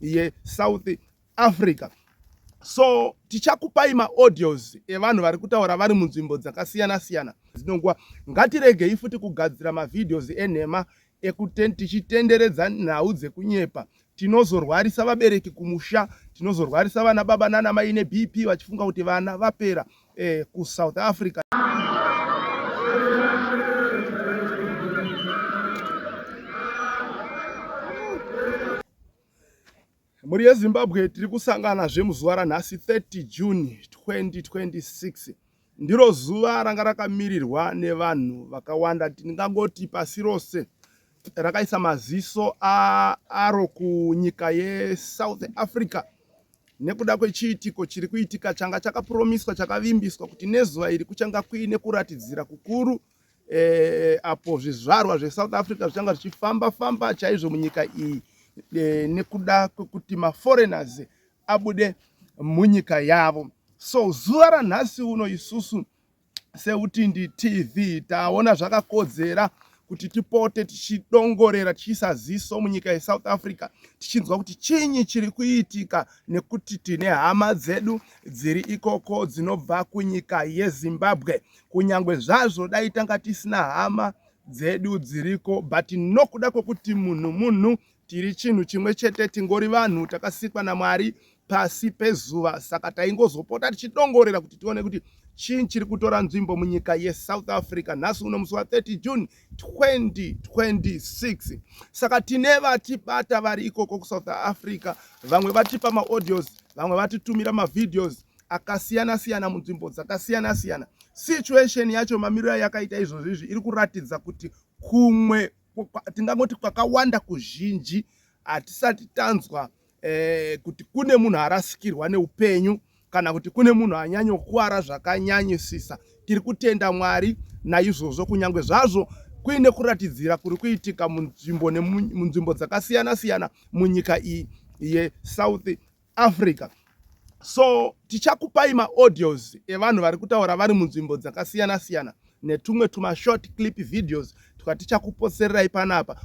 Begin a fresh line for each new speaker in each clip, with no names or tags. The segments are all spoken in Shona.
yeSouth Africa. So tichakupai maaudios evanhu vari kutaura vari munzvimbo dzakasiyana siyana dzinongwa. Ngatiregei futi kugadzira mavidhios enhema tichitenderedza nhau dzekunyepa. Tinozorwarisa vabereki kumusha, tinozorwarisa vana baba nana mai neBP vachifunga kuti vana vapera kuSouth Africa. Muri yeZimbabwe tiri kusangana muzuva ranhasi 30 June 2026. Ndiro zuva ranga rakamirirwa nevanhu vakawanda, tingangoti pasi rose rakaisa maziso aro kunyika yeSouth Africa nekuda kwechiitiko chiri kuitika changa chakapromiswa chakavimbiswa kuti nezuva iri kuchanga kuine kuratidzira kukuru apo zvizvarwa zveSouth Africa zvichanga zvichifamba chaizvo munyika iyi nekuda kwekuti maforeigners abude munyika yavo. So zuva ranhasi uno isusu seUtindi TV taona zvakakodzera kuti tipote tichidongorera tichiisa ziso munyika yeSouth Africa tichinzwa kuti chinyi chiri kuitika, nekuti tine hama dzedu dziri ikoko dzinobva kunyika yeZimbabwe. Kunyangwe zvazvo dai tanga tisina hama dzedu dziriko, but nokuda kwokuti munhu tiri chinhu chimwe chete, tingori vanhu takasikwa naMwari pasi pezuva. Saka taingozopota tichidongorera kuti tione kuti chinyi chiri kutora nzvimbo munyika yeSouth Africa nhasi uno musi wa 30 June 2026. Saka tine vatibata vari ikoko kuSouth Africa, vamwe vatipa maaudios, vamwe vatitumira mavidhios akasiyana siyana munzvimbo dzakasiyana siyana. Situation yacho mamiriro yakaita izvozvi iri kuratidza kuti kumwe tingangoti kwakawanda kuzhinji hatisati tanzwa kuti kune munhu arasikirwa neupenyu kana kuti kune munhu anyanyokuwara zvakanyanyisisa. Tiri kutenda Mwari naizvozvo, kunyangwe zvazvo kuine kuratidzira kuri kuitika munzvimbo dzakasiyana siyana munyika iyi yeSouth Africa. So tichakupai maaudios evanhu vari kutaura vari munzvimbo dzakasiyana siyana netumwe short clip videos tichakuposererai panapa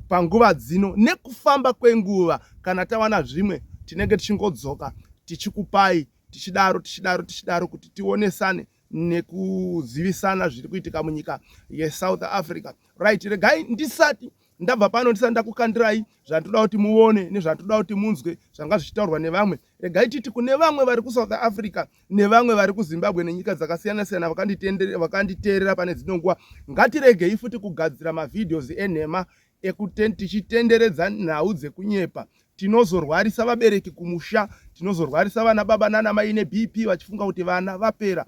panguva dzino nekufamba kwenguva. Kana tawana zvimwe tinenge tichingodzoka tichikupai tichidaro kuti tionesane nekuzivisana zviri kuitika munyika yeSouth Africa. Right, regai ndisati ndabva pano ndisati ndakukandirai zvandoda kuti muone nezvandoda kuti munzwe zvanga zvichitaurwa nevamwe. Regai titi kune vamwe vari kuSouth Africa nevamwe vari kuZimbabwe nenyika dzakasiyana siyana vakanditeerera pane dzino nguva, ngatiregei futi kugadzira mavidhios enhema tichitenderedza nhau dzekunyepa. Tinozorwarisa vabereki kumusha, tinozorwarisa vana baba nana mai neBP vachifunga kuti vana vapera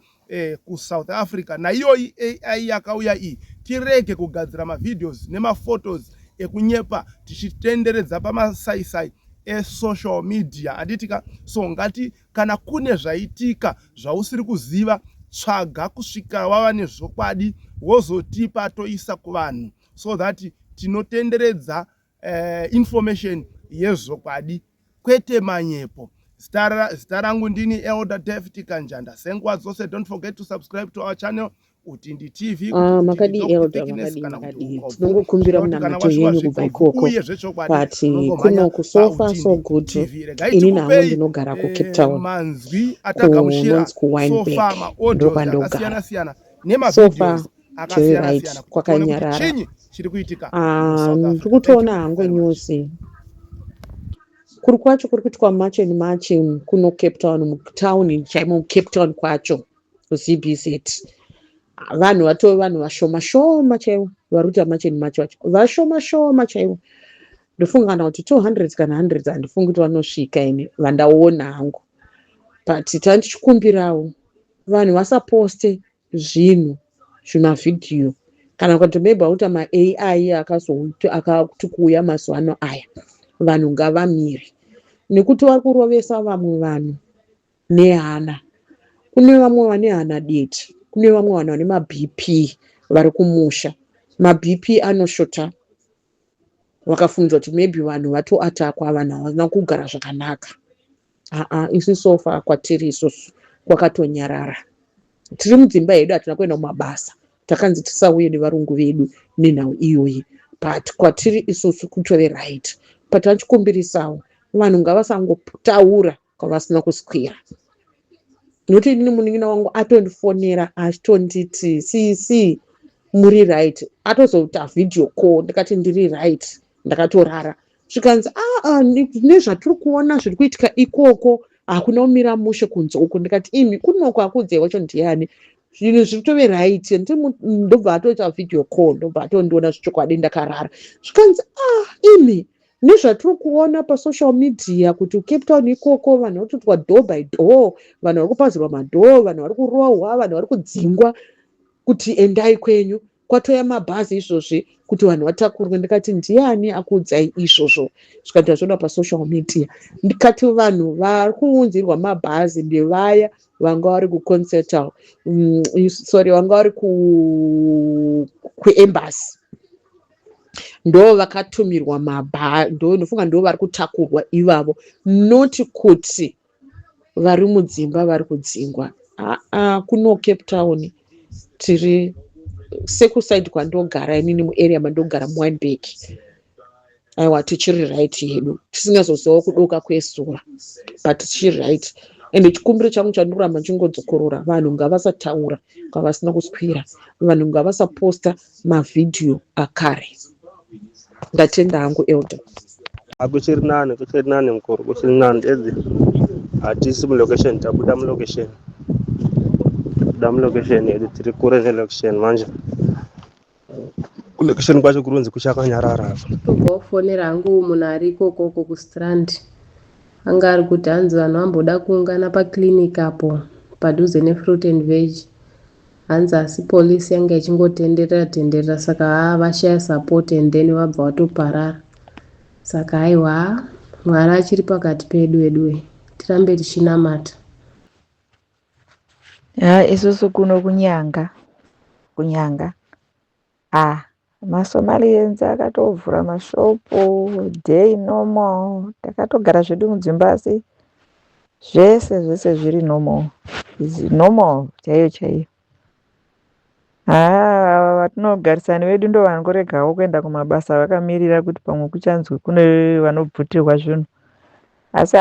kuSouth Africa. Naiyoyi AI yakauya iyi, tirege kugadzira mavidhios nemafotos ekunyepa tichitenderedza pamasaisai esocial media. Aditika so ngati kana kune zvaitika zvausiri kuziva, tsvaga kusvika wava nezvokwadi wozotipa toisa kuvanhu, so that tinotenderedza information yezvokwadi kwete manyepo. Zita rangu ndini Elder David Kanjanda. Senguva dzose, don't forget to subscribe to our channel Utindi TV.
Makadi Elder, makadi tinongokumbira munamato yenyu kubva ikoko, but kuno kusofa so good. Ini nawo ndinogara kuCape Town kunonzi kuWineberg ndopandoga. Sofa chiri right, kwakanyarara. Ndikutoona hangu nyusi kuri kwacho kuri kuitwa macho kuno Cape Town, mutauni chaimo Cape Town kwacho kuCBZ. Vanhu vatove vanhu vashoma chaivo vari kuita macho vashoma chaivo. Ndofungana kuti 200 kana 100 handifungi kuti vanosvika ini vandaona hangu, but tandichikumbirawo vanhu vasaposte zvinhu zvimavidhiyo kana kuti maybe auta maAI akati kuuya mazuva ano aya, vanhu ngavamire nekuti vari kurovesa vamwe vanhu nehana. Kune vamwe vane hana dete, kune vamwe vanhu vane maBP vari kumusha. MaBP anoshota, vakafungidzwa kuti maybe vanhu vatoatakwa, vanhu havana kugara zvakanaka. Isu sofa kwatiri isusu kwakatonyarara. Tiri mudzimba yedu, hatina kuenda kumabasa, takanzi tisauye nevarungu vedu nenhau iyoyi, but kwatiri isusu kutove right. But tanchikumbirisawo vanhu ngavasangotaura kwavasina kuswera. Nokuti ini munin'ina wangu atondifonera achitonditi sisi muri right, atozoita video call ndikati ndiri right, ndakatorara. Zvikanzi nezvatiri kuona zviri kuitika ikoko hakuna kumira mushe kunze uko. Ndikati imi kunoko akudze wacho ndiani, zvinhu zviri tove right. Ndobva atoita video call, ndobva atondiona zvichokwadi ndakarara. Zvikanzi imi nezvatiri kuona pasocial media kuti Cape Town ikoko vanhu vari kuitwa door by door, vanhu vari kupazirwa madhoo, vanhu vari kurohwa, vanhu vari kudzingwa kuti endai kwenyu. Kwatoya mabhazi izvozvi kuti vanhu vatakurwe. Ndikati ndiani akuudzai izvozvo? Zvikati zvona pasocial media. Ndikati vanhu vari kuunzirwa mabhazi ndevaya vanga vari kuconcerta vanga vari kuembassy, ndo vakatumirwa mabhazi, ndofunga ndo vari kutakurwa ivavo, noti kuti vari mudzimba vari kudzingwa. Kuno Cape Town tiri sekusaidi kwandogara inini, muarea mandogara muWynberg, aiwa tichiri right yedu, tisingazozivawo kudoka kwesura, but tichiri right. Ende chikumbiro changu chandinoramba ndichingodzokorora, vanhu ngavasataura kwavasina kuswera, vanhu ngavasaposta mavhidhiyo akare. Ndatenda hangu Elder.
Kuchiri nani mukuru, kuchiri nani edzi. Hatisi mulocation, tabuda mulocation yedu, tiri kure nelocation manje. Kulocation kwacho kurunzi kuchakanyarara.
Tobva kufonera hangu munhu ari ikoko kustrand, anga ari kuti hanzi vanhu vamboda kuungana pakiliniki apo padhuze neFruit and Veg, hanzi asi polisi yanga ichingotenderera saka vashaya support and then vabva vatoparara. Saka aiwa, Mwari achiri pakati pedu edue, tirambe tichinamata.
Isusu kuno kunyanga maSomalians akatovhura mashopu day normal, takatogara zvedu mudzimba asi zvese zviri normal chaiyo. Vatinogarisani vedu ndo vanongoregawo kuenda kumabasa vakamirira kuti pamwe kuchanzwi kune vanobvutirwa zvinhu, asi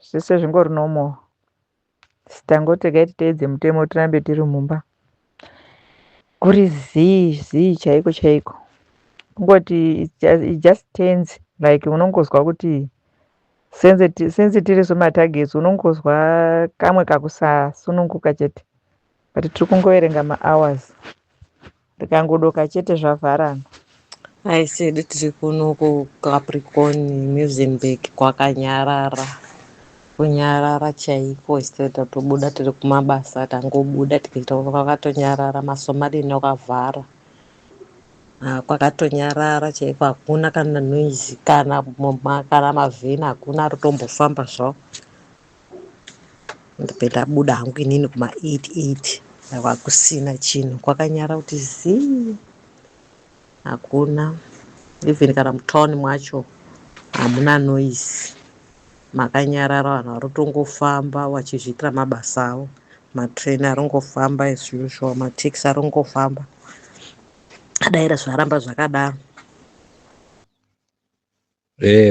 zvese zvingori normal. Tangoti titeedze mutemo tirambe tiri mumba. Kuri zii chaiko kungoti it just turns like unongozwa kuti sense tiri somatargets, unongozwa kamwe kakusasununguka chete, but tiri kungoverenga mahours, rikangodoka chete zvavharana.
Aisedi tiri kuno kuCapricorn Muizenberg kunyarara chaiko. Isitota tobuda tiri kumabasa, tangobuda tikaita kwakatonyarara, maSomali akavhara, kwakatonyarara chaiko, hakuna kana noise kana mavheni hakuna ari kutombofamba zvavo. Ndipenda buda hangu inini kuma 8 kwakusina chinhu, kwakanyara kuti zii, hakuna. Even kana mutauni mwacho hamuna noise, makanyarara, vanhu vari kutongofamba vachizviitira mabasa avo, matreni ari kungofamba as usual, mataxi ari kungofamba. Adaira zvaramba zvakadaro.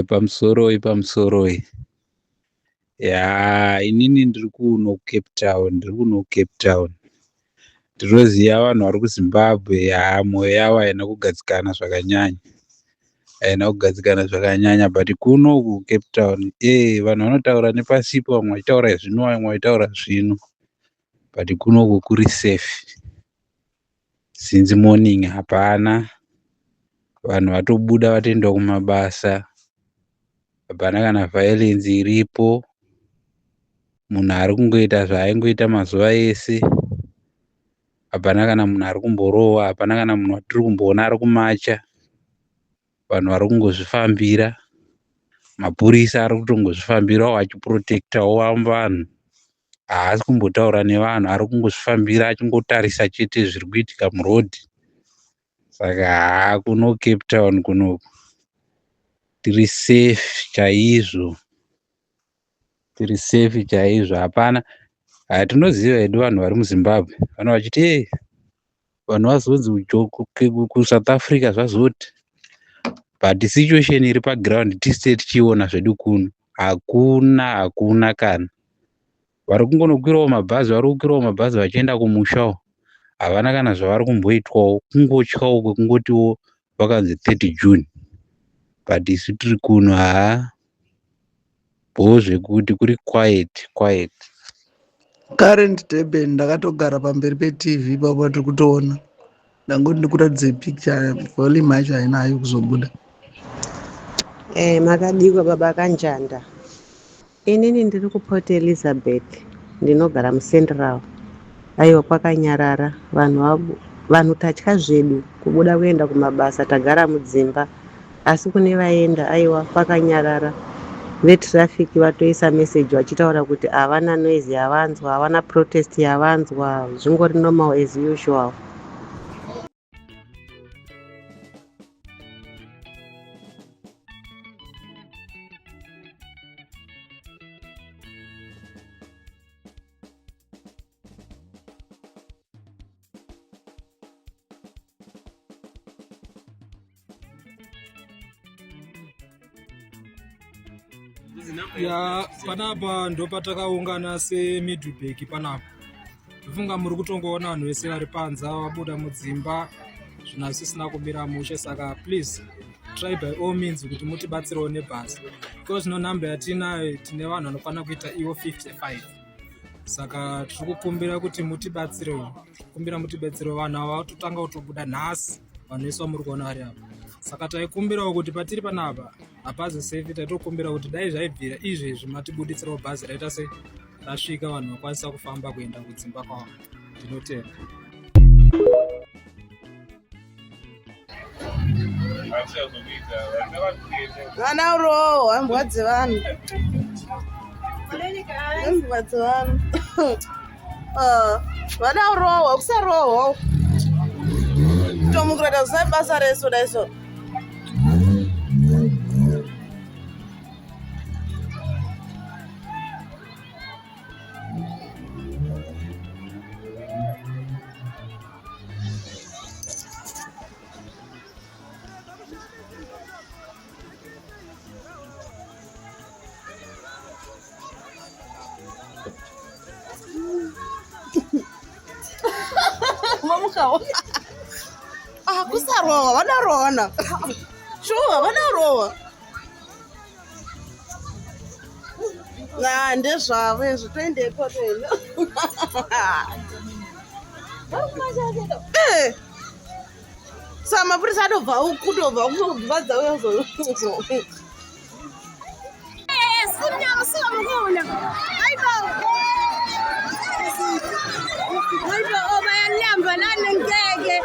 Pamusoroi inini ndiri kuno Cape Town. Ndinoziva vanhu vari kuZimbabwe, mwoyo yavo haina kugadzikana zvakanyanya, but kuno kuCape Town vanhu vanotaura nepasipo, vamwe vachitaura zvino, vamwe vachitaura zvino, but kuno kuri safe since morning. Hapana, vanhu vatobuda vatoenda kumabasa, hapana kana violence iripo. Munhu ari kungoita zvaaingoita mazuva ese, hapana kana munhu ari kumborohwa, hapana kana munhu watiri kumboona ari kumacha. Vanhu vari kungozvifambira, mapurisa ari kutongozvifambirawo achiprotektawo vanhu, haasi kumbotaura nevanhu, ari kungozvifambira achingotarisa chete zviri kuitika murodhi. Saka kuno Cape Town kuno tiri safe chaizvo, hapana. Tinoziva hedu vanhu vari muZimbabwe, vanhu vachiti vanhu vazonzi kuSouth Africa zvazoti, but situation iri paground tise tichiona zvedu kuno hakuna kana. Vari kungonokwirawo mabhazi vachienda kumushawo, havana kana zvavari kumboitwawo, kungotyawo kwekungotiwo vakanzi 30 June. But isu tiri kuno bho zvekuti kuri quiet.
Current Durban ndakatogara pamberi peTV ipapo tiri kutoona. Ndangoti ndikuratidze picture volume yacho hainayo kuzobuda.
Makadikwa baba kanjanda. Inini ndiri kuPort Elizabeth, ndinogara muCentral. Aiwa kwakanyarara, vanhu tatya zvedu kubuda kuenda kumabasa, tagara mudzimba. Asi kune vaenda aiwa kwakanyarara. Vetrafiki vatoisa message vachitaura kuti havana noise yavanzwa, havana protest yavanzwa, zvingori normal as usual.
Ya panapa ndo patakaungana seMiddelburg panapa. Ndifunga muri kutongoona vanhu vese vari panza vabuda mudzimba, zvinhu zvisina kumira mushe. Saka please try by all means kuti mutibatsirewo nebhasi, because namba yatinayo tine vanhu vanokwana kuita ivo 55. Saka tiri kukumbira kuti mutibatsirewo, vanhu ava vatotanga kutobuda nhasi, vanhu vese vamuri kuona vari apa. Saka taikumbirawo kuti patiri panapa mabhazi safe, taitokumbira kuti dai zvaibvira izvezvi matibuditsirawo bhazi raita sei rasvika, vanhu vakwanisa kufamba kuenda kudzimba kwavo. Ndinotenda.
Vana uroho hambwa dzevanhu, vana uroho kusaroho tomukirata zvisai basa reso daiso. Kusarowa vanarowana shuwa vanarowa ndezvavo izvo toende ikoteno. Saka mapurisa atobva kutobva kutobvadza
bayalamba nane ngeke